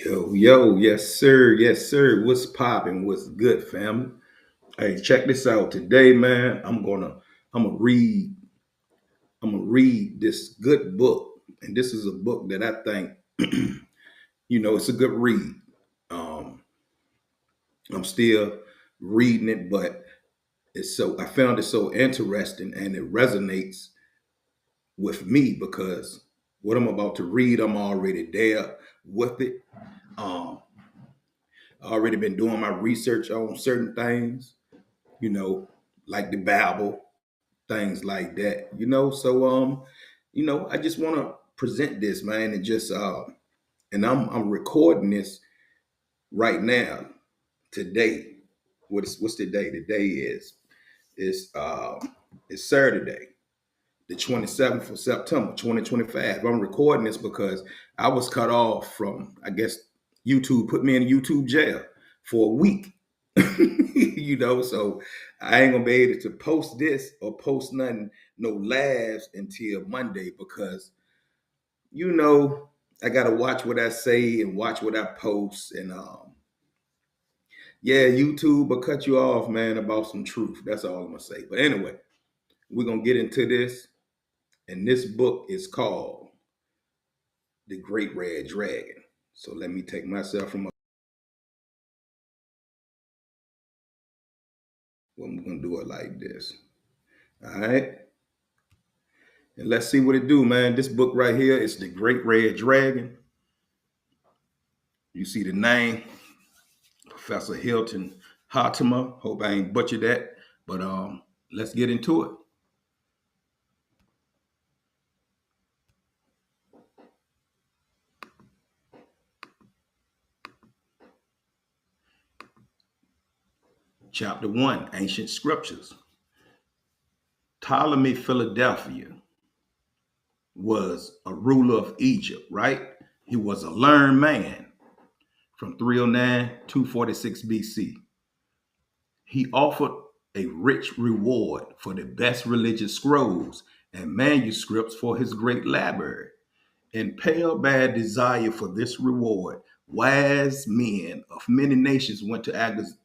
Yo, yes, sir. What's popping? What's good, family? Hey, check this out. Today, man, I'm gonna read, this good book, and this is a book that I think, it's a good read. Um, I'm still reading it, but I found it so interesting, and it resonates with me because what I'm about to read, I'm already there with it. Um, I already been doing my research on certain things you know, like the Bible, things like that, I just want to present this, man, and just and I'm recording this right now, today. What's the day? The day is it's Saturday, the 27th of September, 2025. I'm recording this because I was cut off from, I guess, YouTube put me in YouTube jail for a week. So I ain't gonna be able to post this or post nothing, no laughs until Monday because you know I gotta watch what I say and watch what I post and yeah, YouTube will cut you off, man, about some truth. That's all I'm gonna say. But anyway, we're gonna get into this, and this book is called The Great Red Dragon. So let me take myself from well, I'm gonna do it like this. All right. And let's see what it do, man. This book right here is The Great Red Dragon. You see the name, Professor Hilton Hartimer. Hope I ain't butchered that. But let's get into it. Chapter 1, Ancient Scriptures. Ptolemy Philadelphia was a ruler of Egypt, right? He was a learned man from 309 to 46 BC. He offered a rich reward for the best religious scrolls and manuscripts for his great library. Impelled by a desire for this reward, wise men of many nations went to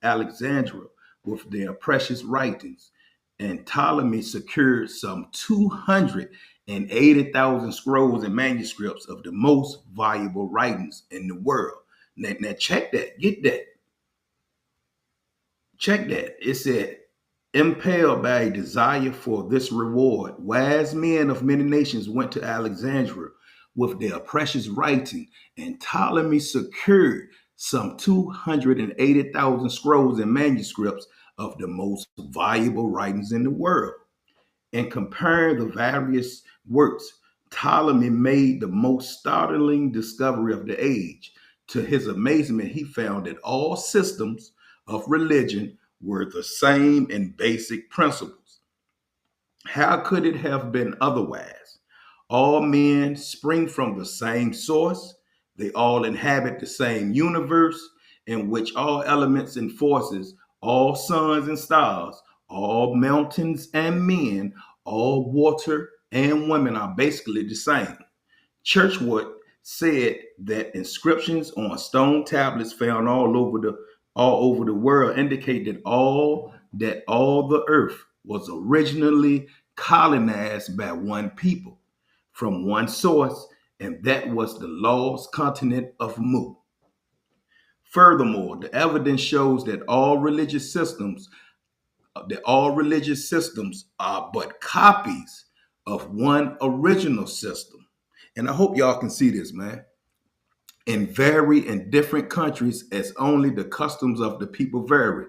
Alexandria with their precious writings, and Ptolemy secured some 280,000 scrolls and manuscripts of the most valuable writings in the world. Now check that, get that, check that. It said, impelled by a desire for this reward, wise men of many nations went to Alexandria with their precious writing, and Ptolemy secured some 280,000 scrolls and manuscripts of the most valuable writings in the world. In comparing the various works, Ptolemy made the most startling discovery of the age. To his amazement, he found that all systems of religion were the same in basic principles. How could it have been otherwise? All men spring from the same source, they all inhabit the same universe in which all elements and forces, all suns and stars, all mountains and men, all water and women are basically the same. Churchward said that inscriptions on stone tablets found all over the world indicate that all the earth was originally colonized by one people from one source, and that was the lost continent of Mu. Furthermore, the evidence shows that all religious systems are but copies of one original system. And I hope y'all can see this, man. And vary in different countries as only the customs of the people vary.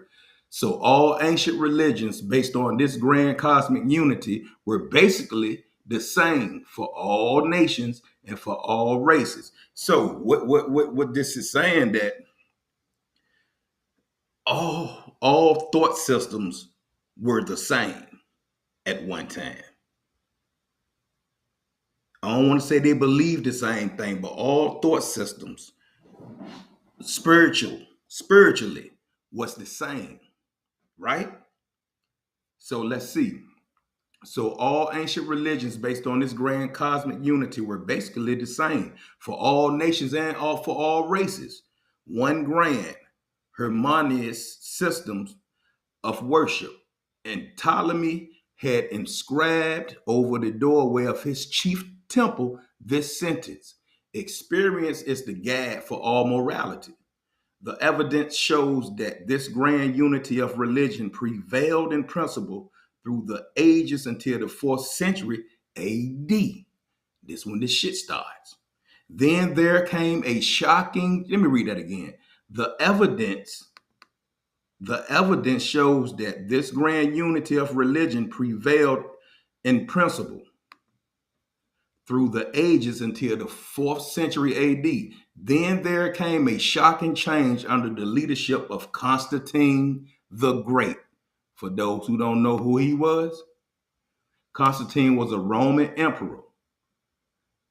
So all ancient religions based on this grand cosmic unity were basically the same for all nations and for all races. So what this is saying that all thought systems were the same at one time. I don't want to say they believed the same thing, but all thought systems, spiritually, was the same, right? So let's see. So all ancient religions based on this grand cosmic unity were basically the same for all nations and all for all races. One grand harmonious systems of worship. And Ptolemy had inscribed over the doorway of his chief temple this sentence: experience is the guide for all morality. The evidence shows that this grand unity of religion prevailed in principle through the ages until the 4th century AD. This when this shit starts. Then there came a shocking, let me read that again. The evidence the evidence shows that this grand unity of religion prevailed in principle through the ages until the 4th century AD. Then there came a shocking change under the leadership of Constantine the Great. For those who don't know who he was, Constantine was a Roman emperor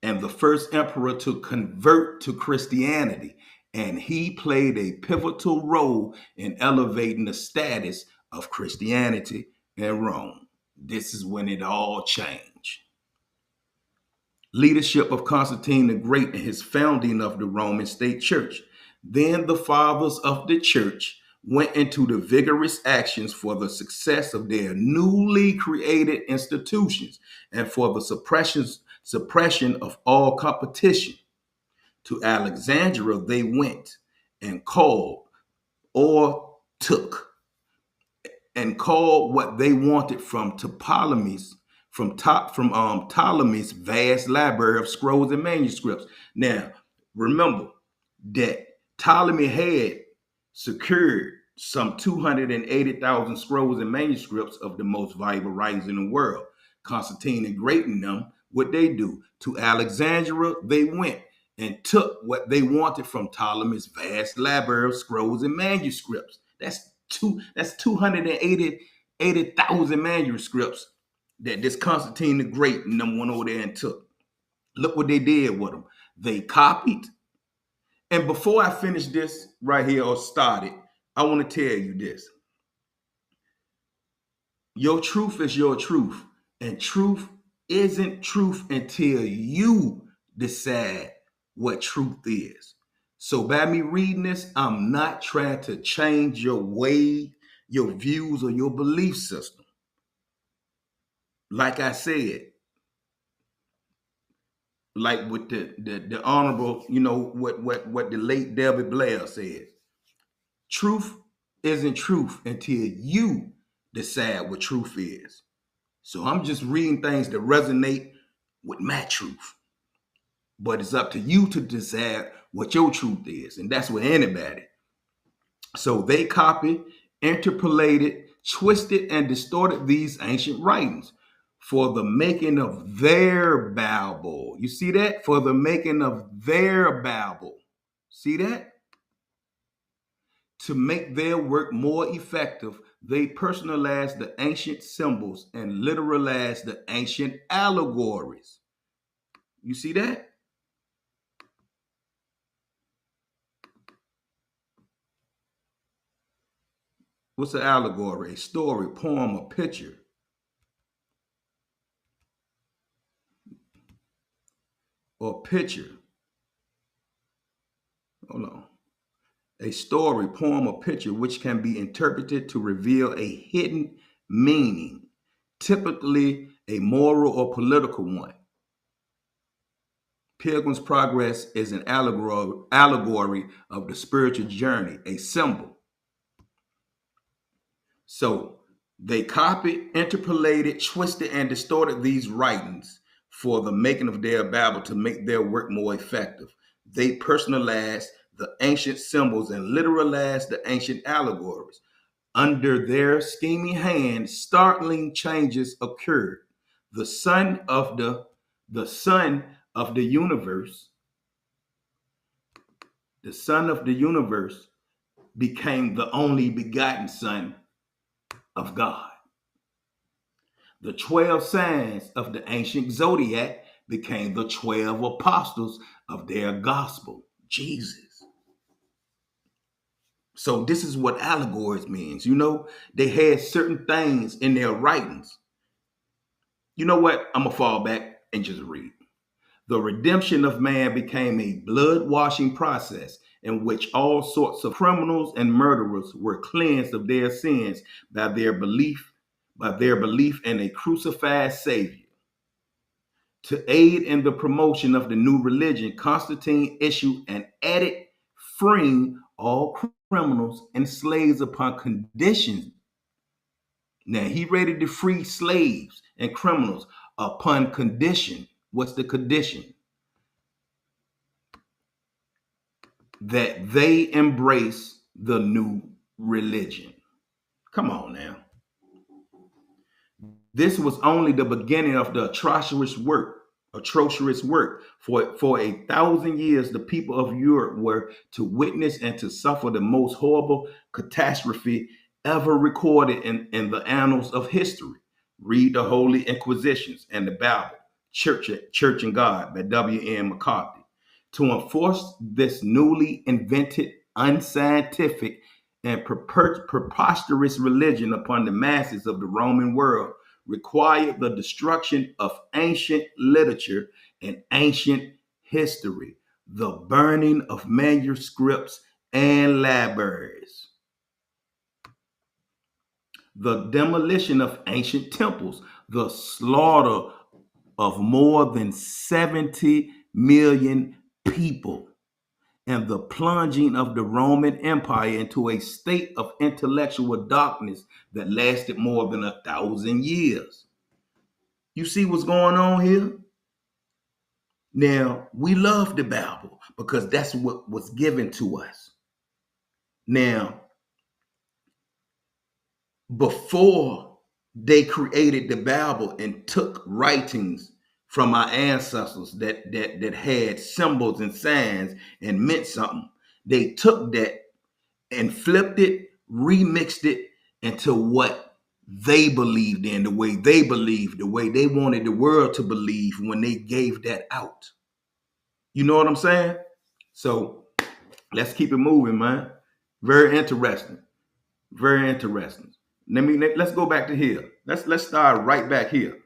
and the first emperor to convert to Christianity. And he played a pivotal role in elevating the status of Christianity in Rome. This is when it all changed. Leadership of Constantine the Great and his founding of the Roman state church. Then the fathers of the church went into the vigorous actions for the success of their newly created institutions and for the suppression of all competition. To Alexandria they went and called or took and called what they wanted from Ptolemy's vast library of scrolls and manuscripts. Now, remember that Ptolemy had secured some 280,000 scrolls and manuscripts of the most valuable writings in the world. Constantine and Great and them, what they do? To Alexandria, they went and took what they wanted from Ptolemy's vast library of scrolls and manuscripts. That's 280,000 manuscripts that this Constantine the Great and them went over there and took. Look what they did with them. They copied. And before I finish this right here or start it, I want to tell you this. Your truth is your truth. And truth isn't truth until you decide what truth is. So by me reading this, I'm not trying to change your way, your views, or your belief system. Like I said, like with the honorable, what the late David Blair said. Truth isn't truth until you decide what truth is. So I'm just reading things that resonate with my truth. But it's up to you to decide what your truth is. And that's with anybody. So they copied, interpolated, twisted, and distorted these ancient writings for the making of their Bible. You see that? For the making of their Bible. See that? To make their work more effective, they personalized the ancient symbols and literalized the ancient allegories. You see that? What's an allegory? A story, poem, a picture. Or picture. Hold on. A story, poem, or picture which can be interpreted to reveal a hidden meaning, typically a moral or political one. Pilgrim's Progress is an allegory of the spiritual journey, a symbol. So they copied, interpolated, twisted, and distorted these writings for the making of their Bible to make their work more effective. They personalized the ancient symbols and literalized the ancient allegories. Under their scheming hand, startling changes occurred. The son of the universe, the son of the universe became the only begotten son of God. The 12 signs of the ancient zodiac became the 12 apostles of their gospel, Jesus. So this is what allegories means. They had certain things in their writings You know what? I'm going to fall back and just read. The redemption of man became a blood washing process in which all sorts of criminals and murderers were cleansed of their sins by their belief in a crucified Savior. To aid in the promotion of the new religion, Constantine issued an edict freeing all criminals and slaves upon conditions. Now, he ready to free slaves and criminals upon condition. What's the condition? That they embrace the new religion. Come on now. This was only the beginning of the atrocious work. For 1,000 years, the people of Europe were to witness and to suffer the most horrible catastrophe ever recorded in the annals of history. Read the Holy Inquisitions and the Bible, Church and God by W.M. McCarthy. To enforce this newly invented, unscientific, and preposterous religion upon the masses of the Roman world required the destruction of ancient literature and ancient history, the burning of manuscripts and libraries, the demolition of ancient temples, the slaughter of more than 70 million people, and the plunging of the Roman Empire into a state of intellectual darkness that lasted more than 1,000 years. You see what's going on here? Now, we love the Bible because that's what was given to us. Now, before they created the Bible and took writings from our ancestors that had symbols and signs and meant something, they took that and flipped it, remixed it into what they believed in, the way they believed, the way they wanted the world to believe when they gave that out. You know what I'm saying? So let's keep it moving, man. Very interesting. Very interesting. Let's go back to here. Let's start right back here.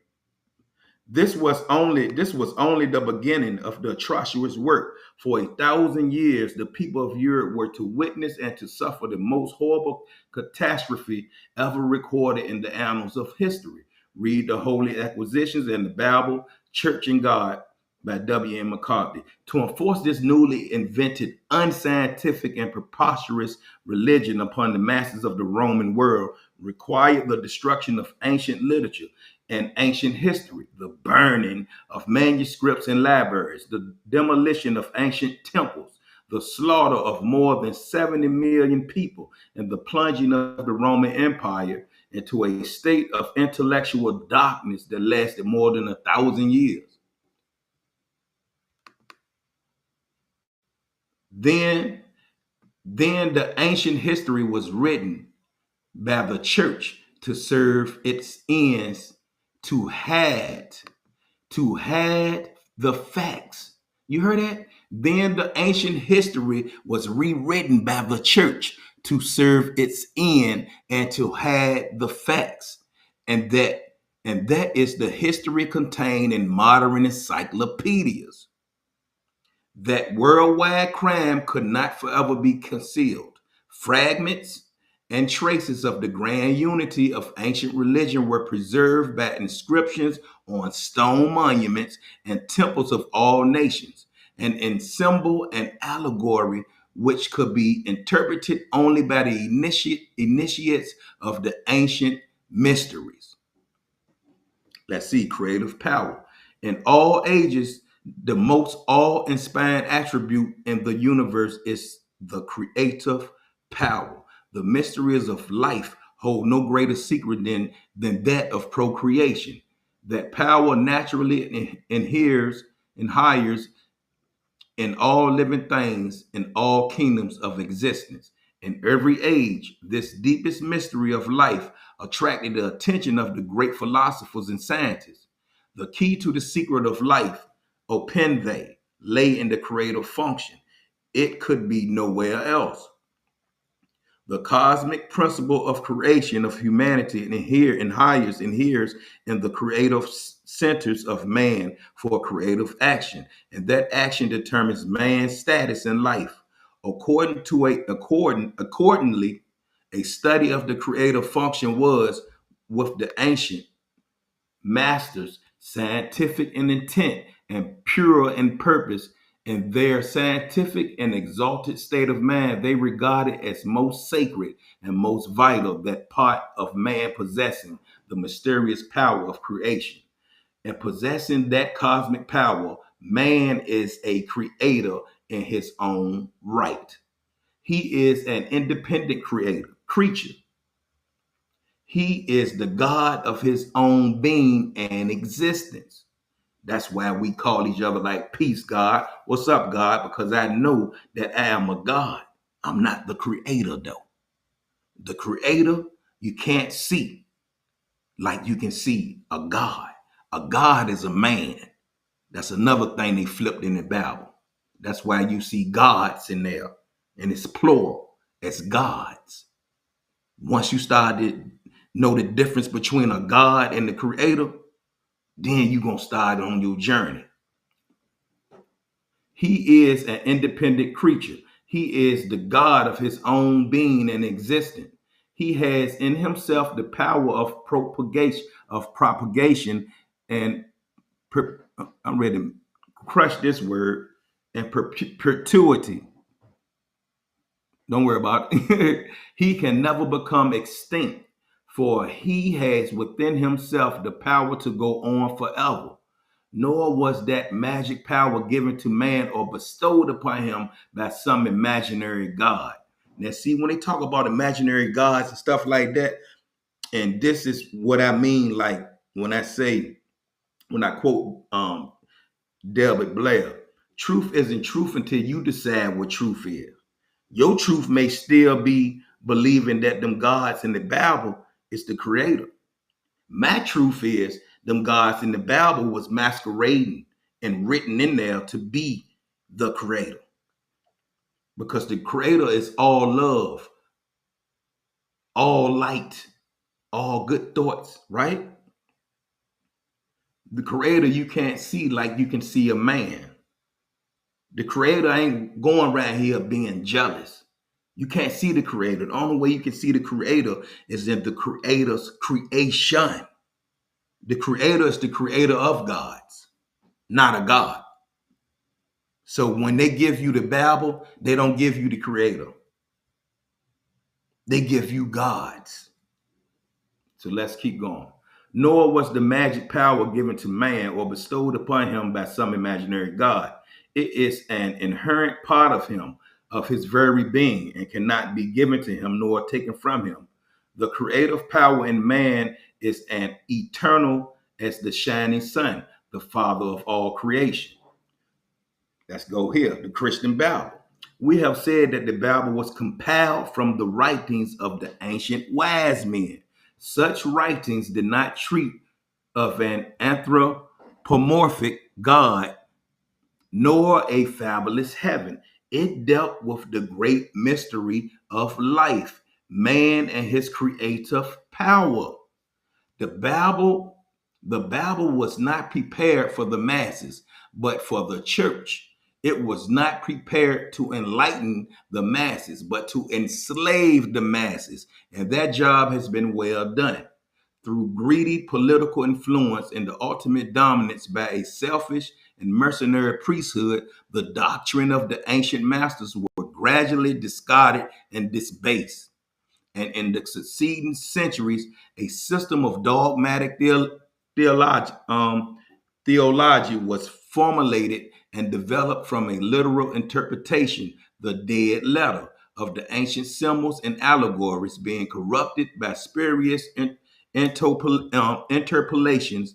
This was only the beginning of the atrocious work. For 1,000 years, the people of Europe were to witness and to suffer the most horrible catastrophe ever recorded in the annals of history. Read the Holy Inquisitions and the Bible, Church and God by W.M. McCarthy. To enforce this newly invented, unscientific, and preposterous religion upon the masses of the Roman world required the destruction of ancient literature and ancient history, the burning of manuscripts and libraries, the demolition of ancient temples, the slaughter of more than 70 million people, and the plunging of the Roman Empire into a state of intellectual darkness that lasted more than 1,000 years. Then, then the ancient history was written by the church to serve its ends, to hide the facts. You heard that? Then the ancient history was rewritten by the church to serve its end and to hide the facts. And that is the history contained in modern encyclopedias. That worldwide crime could not forever be concealed. Fragments and traces of the grand unity of ancient religion were preserved by inscriptions on stone monuments and temples of all nations, and in symbol and allegory which could be interpreted only by the initiates of the ancient mysteries. Let's see, creative power. In all ages, the most awe-inspiring attribute in the universe is the creative power. The mysteries of life hold no greater secret than that of procreation. That power naturally inheres and hires in all living things in all kingdoms of existence. In every age, this deepest mystery of life attracted the attention of the great philosophers and scientists. The key to the secret of life, opende, lay in the creative function. It could be nowhere else. The cosmic principle of creation of humanity inheres in the creative centers of man for creative action, and that action determines man's status in life. Accordingly, a study of the creative function was, with the ancient masters, scientific in intent and pure in purpose. In their scientific and exalted state of mind, they regarded as most sacred and most vital that part of man possessing the mysterious power of creation. And possessing that cosmic power, man is a creator in his own right. He is an independent creature. He is the God of his own being and existence. That's why we call each other like, peace, God. What's up, God? Because I know that I am a God. I'm not the creator, though. The creator, you can't see like you can see a God. A God is a man. That's another thing they flipped in the Bible. That's why you see gods in there, and it's plural. It's gods. Once you start to know the difference between a God and the creator, then you're going to start on your journey. He is an independent creature. He is the God of his own being and existence. He has in himself the power of propagation and I'm ready to crush this word, and perpetuity. Don't worry about it. He can never become extinct, for he has within himself the power to go on forever. Nor was that magic power given to man or bestowed upon him by some imaginary God. Now, see, when they talk about imaginary gods and stuff like that, and this is what I mean, like when I quote Delbert Blair, truth isn't truth until you decide what truth is. Your truth may still be believing that them gods in the Bible is the creator. My truth is them gods in the Bible was masquerading and written in there to be the creator. Because the creator is all love, all light, all good thoughts, right? The creator you can't see like you can see a man. The creator ain't going around here being jealous. You can't see the creator. The only way you can see the creator is in the creator's creation. The creator is the creator of gods, not a God. So when they give you the Bible, they don't give you the creator. They give you gods. So let's keep going. Nor was the magic power given to man or bestowed upon him by some imaginary God. It is an inherent part of him, of his very being, and cannot be given to him nor taken from him. The creative power in man is an eternal as the shining sun, the father of all creation. Let's go here, the Christian Bible. We have said that the Bible was compiled from the writings of the ancient wise men. Such writings did not treat of an anthropomorphic God nor a fabulous heaven. It dealt with the great mystery of life, man and his creative power. The Bible, the Bible was not prepared for the masses, but for the church. It was not prepared to enlighten the masses, but to enslave the masses. And that job has been well done. Through greedy political influence and the ultimate dominance by a selfish and mercenary priesthood, the doctrine of the ancient masters were gradually discarded and disbased. And in the succeeding centuries, a system of dogmatic theology was formulated and developed from a literal interpretation, the dead letter of the ancient symbols and allegories being corrupted by spurious interpolations.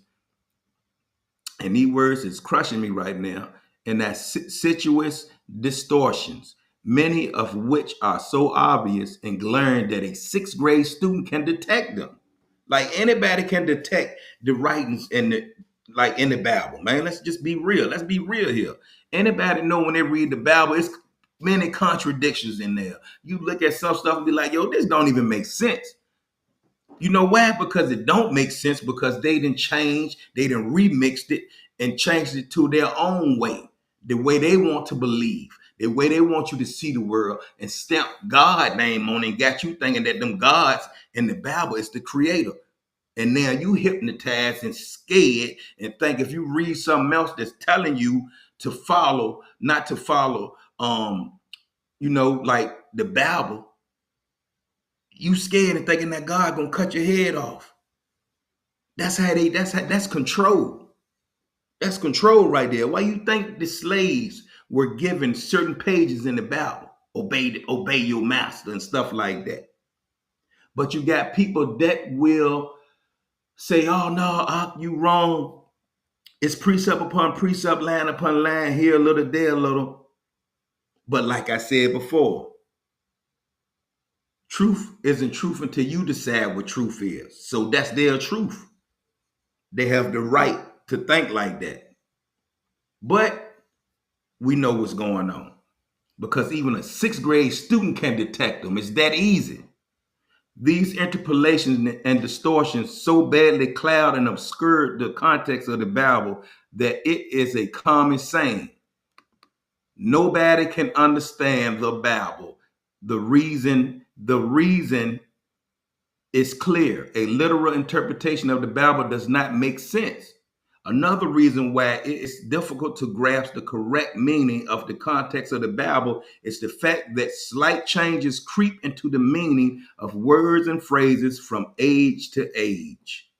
And these words is crushing me right now. And that situous distortions, many of which are so obvious and glaring that a sixth grade student can detect them. Like anybody can detect the writings in the Bible, man. Let's just be real. Let's be real here. Anybody know when they read the Bible, it's many contradictions in there. You look at some stuff and be like, yo, this don't even make sense. You know why? Because it don't make sense, because they didn't change, they didn't remixed it and changed it to their own way, the way they want to believe, the way they want you to see the world, and stamp God name on it and got you thinking that them gods in the Bible is the creator. And now you hypnotized and scared and think if you read something else that's telling you to follow, not to follow, like the Bible, you scared and thinking that God gonna cut your head off. That's control. That's control right there. Why you think the slaves were given certain pages in the Bible? Obey your master and stuff like that. But you got people that will say, oh no, you wrong. It's precept upon precept, line upon line, here a little, there a little. But like I said before, truth isn't truth until you decide what truth is. So that's their truth. They have the right to think like that. But we know what's going on because even a sixth grade student can detect them. It's that easy. These interpolations and distortions so badly cloud and obscure the context of the Bible that it is a common saying. Nobody can understand the Bible. The reason is clear. A literal interpretation of the Bible does not make sense. Another reason why it is difficult to grasp the correct meaning of the context of the Bible is the fact that slight changes creep into the meaning of words and phrases from age to age.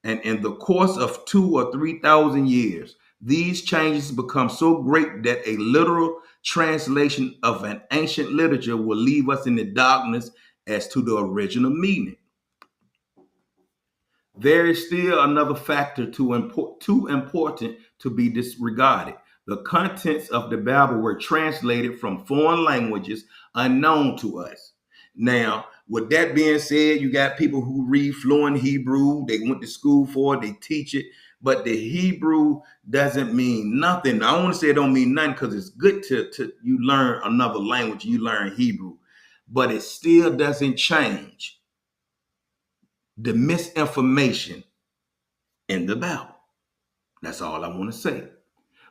And in the course of 2,000 or 3,000 years, these changes become so great that a literal translation of an ancient literature will leave us in the darkness as to the original meaning. There is still another factor too important to be disregarded. The contents of the Bible were translated from foreign languages unknown to us. Now, with that being said, you got people who read fluent Hebrew, they went to school for it, they teach it, but the Hebrew doesn't mean nothing. I don't want to say it don't mean nothing because it's good to you learn another language, you learn Hebrew, but it still doesn't change the misinformation in the Bible. That's all I want to say.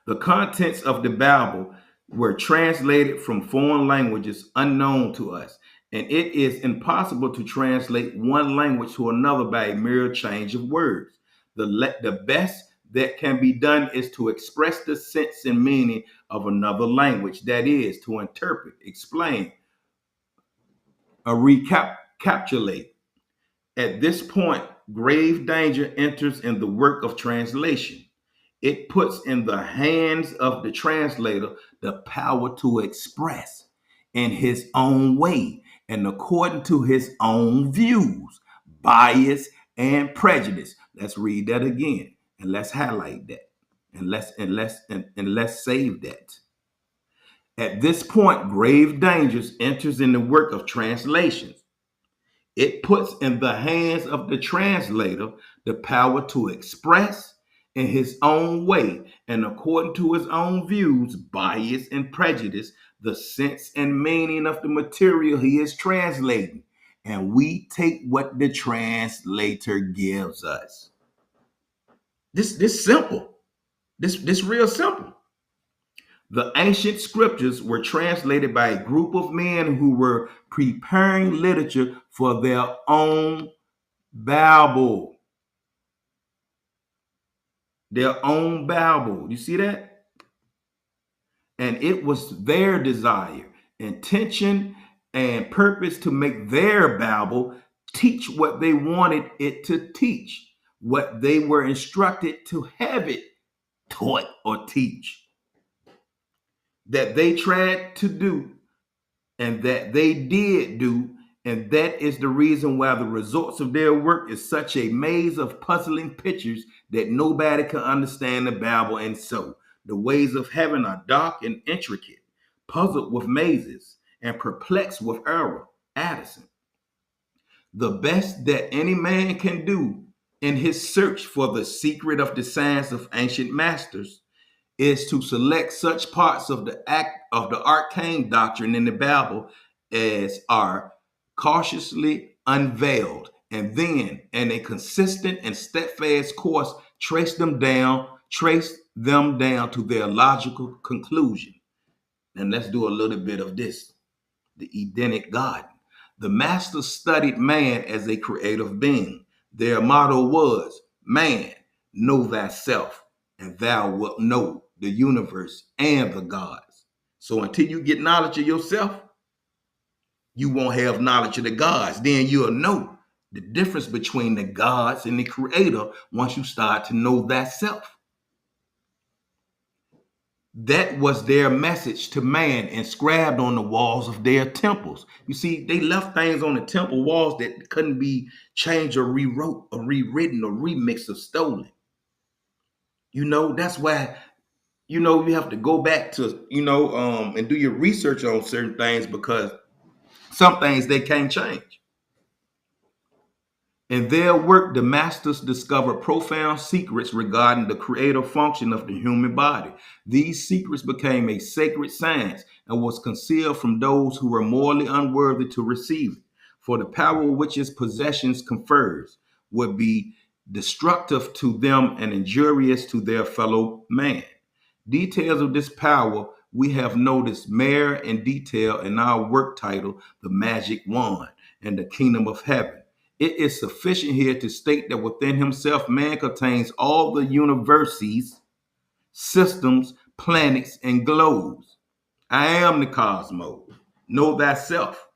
The contents of the Bible were translated from foreign languages unknown to us, and it is impossible to translate one language to another by a mere change of words. The best that can be done is to express the sense and meaning of another language, that is, to interpret, explain, or recapitulate. At this point, grave danger enters in the work of translation. It puts in the hands of the translator the power to express in his own way and according to his own views, bias, and prejudice. Let's read that again and let's highlight that and let's save that. At this point, grave dangers enters in the work of translations. It puts in the hands of the translator the power to express in his own way and according to his own views, bias, and prejudice the sense and meaning of the material he is translating. And we take what the translator gives us. This simple. This real simple. The ancient scriptures were translated by a group of men who were preparing literature for their own Bible. Their own Bible. You see that? And it was their desire, intention, and purpose to make their Bible teach what they wanted it to teach, what they were instructed to have it taught or teach. That they tried to do and that they did do, and that is the reason why the results of their work is such a maze of puzzling pictures that nobody can understand the Bible. And so the ways of heaven are dark and intricate, puzzled with mazes, and perplexed with error. Addison. The best that any man can do in his search for the secret of the science of ancient masters is to select such parts of the arcane doctrine in the Bible as are cautiously unveiled, and then, in a consistent and steadfast course, trace them down to their logical conclusion. And let's do a little bit of this. The Edenic Garden. The masters studied man as a creative being. Their motto was, man, know thyself, and thou wilt know the universe and the gods. So until you get knowledge of yourself, you won't have knowledge of the gods. Then you'll know the difference between the gods and the creator once you start to know thyself. That was their message to man inscribed on the walls of their temples. You see, they left things on the temple walls that couldn't be changed or rewrote or rewritten or remixed or stolen. That's why, you have to go back to, and do your research on certain things, because some things they can't change. In their work, the masters discovered profound secrets regarding the creative function of the human body. These secrets became a sacred science and was concealed from those who were morally unworthy to receive it. For the power which its possessions confers would be destructive to them and injurious to their fellow man. Details of this power we have noticed mere in detail in our work titled The Magic Wand and the Kingdom of Heaven. It is sufficient here to state that within himself, man contains all the universes, systems, planets, and globes. I am the cosmos. Know thyself.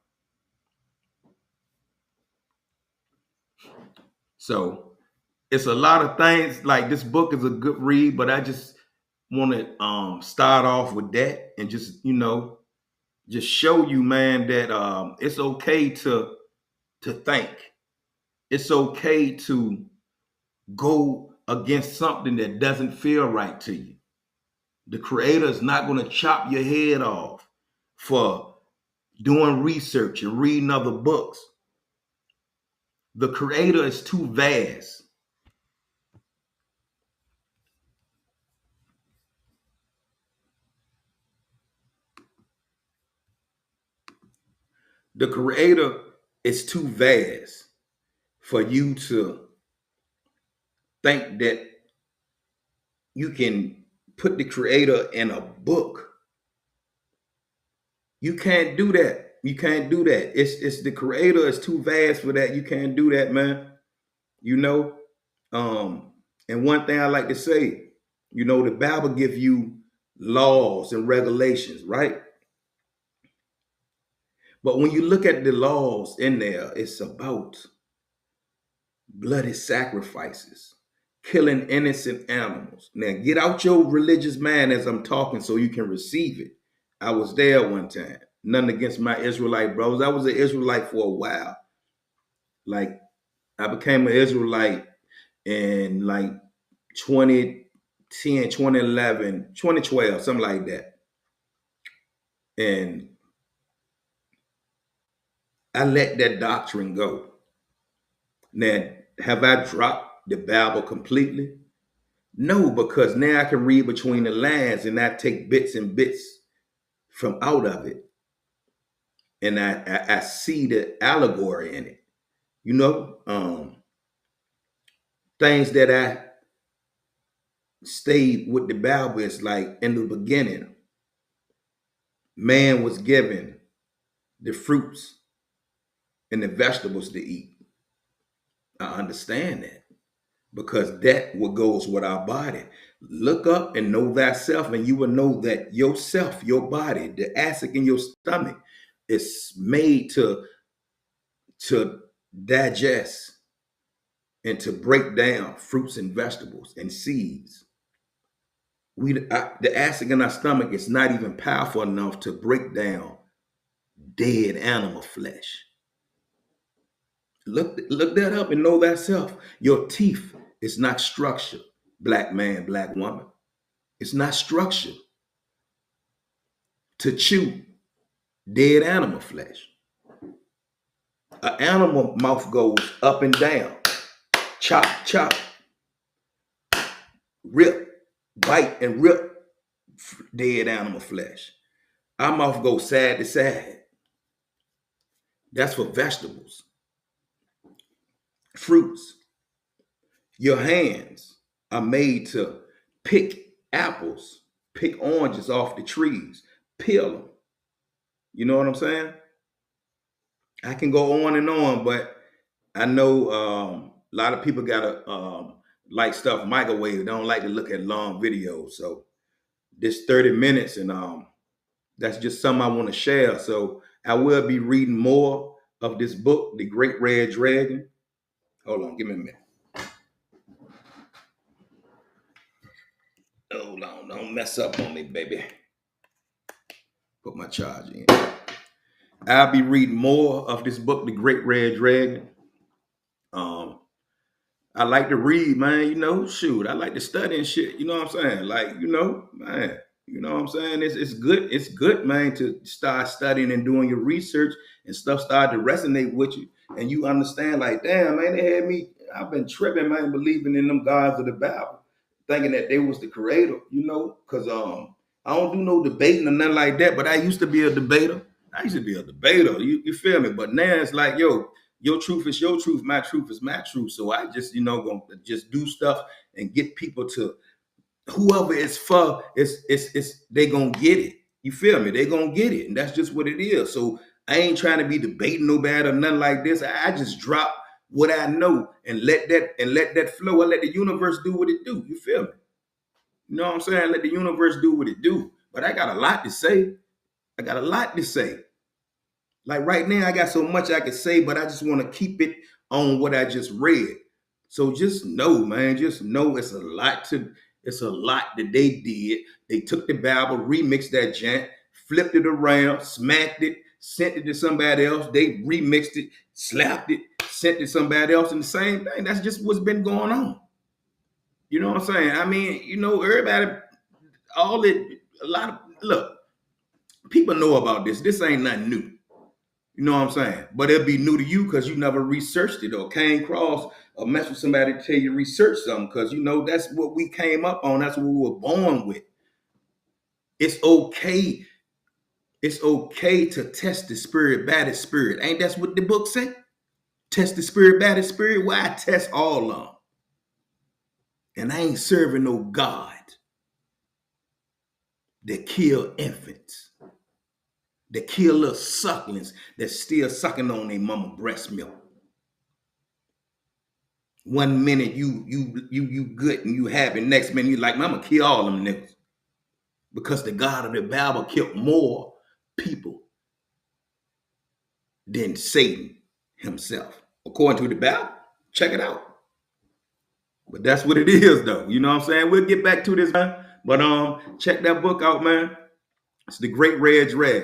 So it's a lot of things. Like, this book is a good read, but I just want to start off with that and just show you, man, that it's okay to think. It's okay to go against something that doesn't feel right to you. The creator is not going to chop your head off for doing research and reading other books. The creator is too vast. The creator is too vast for you to think that you can put the creator in a book. You can't do that. You can't do that. It's the creator is too vast for that. You can't do that, man. You know, and one thing I like to say, the Bible gives you laws and regulations, right? But when you look at the laws in there, it's about bloody sacrifices, killing innocent animals. Now, get out your religious mind as I'm talking so you can receive it. I was there one time. Nothing against my Israelite brothers. I was an Israelite for a while. Like, I became an Israelite in like 2010, 2011, 2012, something like that. And I let that doctrine go. Now, have I dropped the Bible completely? No, because now I can read between the lines and I take bits and bits from out of it. And I see the allegory in it. Things that I stayed with the Bible is like, in the beginning, man was given the fruits and the vegetables to eat. I understand that, because that what goes with our body. Look up and know thyself, and you will know that yourself, your body, the acid in your stomach is made to digest and to break down fruits and vegetables and seeds. The acid in our stomach is not even powerful enough to break down dead animal flesh. Look that up and know thyself. Your teeth is not structure, black man, black woman. It's not structure to chew dead animal flesh. An animal mouth goes up and down, chop, chop, rip, bite, and rip dead animal flesh. Our mouth goes side to side. That's for vegetables. fruits. Your hands are made to pick apples, pick oranges off the trees, peel them. You know what I'm saying? I can go on and on, but I know a lot of people gotta like stuff microwave. They don't like to look at long videos. So this 30 minutes, and that's just something I want to share. So I will be reading more of this book, The Great Red Dragon. Hold on, give me a minute. Hold on, don't mess up on me, baby. Put my charge in. I'll be reading more of this book, The Great Red Dragon. Um, I like to read, man. Shoot, I like to study and shit. You know what I'm saying? Like, man. You know what I'm saying? It's good. It's good, man, to start studying and doing your research and stuff start to resonate with you, and you understand. Like, damn, man, they had me. I've been tripping, man, believing in them gods of the Bible, thinking that they was the creator. Because I don't do no debating or nothing like that. But I used to be a debater. You feel me? But now it's like, yo, your truth is your truth, my truth is my truth. So I just, gonna just do stuff and get people to whoever it's for, it's they gonna get it. You feel me? They gonna get it. And that's just what it is. So I ain't trying to be debating nobody or nothing like this. I just drop what I know and let that flow. I let the universe do what it do. You feel me? You know what I'm saying? Let the universe do what it do. But I got a lot to say. Like right now, I got so much I could say, but I just want to keep it on what I just read. So just know, man, just know it's a lot that they did. They took the Bible, remixed that junk, flipped it around, smacked it, sent it to somebody else. They remixed it, slapped it, sent it to somebody else, and the same thing. That's just what's been going on. You know what I'm saying? I mean, everybody, a lot of, look, people know about this. This ain't nothing new. You know what I'm saying? But it'll be new to you because you never researched it or came across or mess with somebody to tell you to research something, because that's what we came up on. That's what we were born with. It's okay. It's okay to test the spirit by the spirit. Ain't that's what the book say? Test the spirit by the spirit. Why? I test all of them. And I ain't serving no God that kill infants, that kill little sucklings that's still sucking on their mama breast milk. One minute you good and you happy. Next minute you like, I'm gonna kill all them niggas. Because the God of the Bible killed more people than Satan himself. According to the Bible, check it out. But that's what it is, though. You know what I'm saying? We'll get back to this, man. But check that book out, man. It's The Great Red Dragon.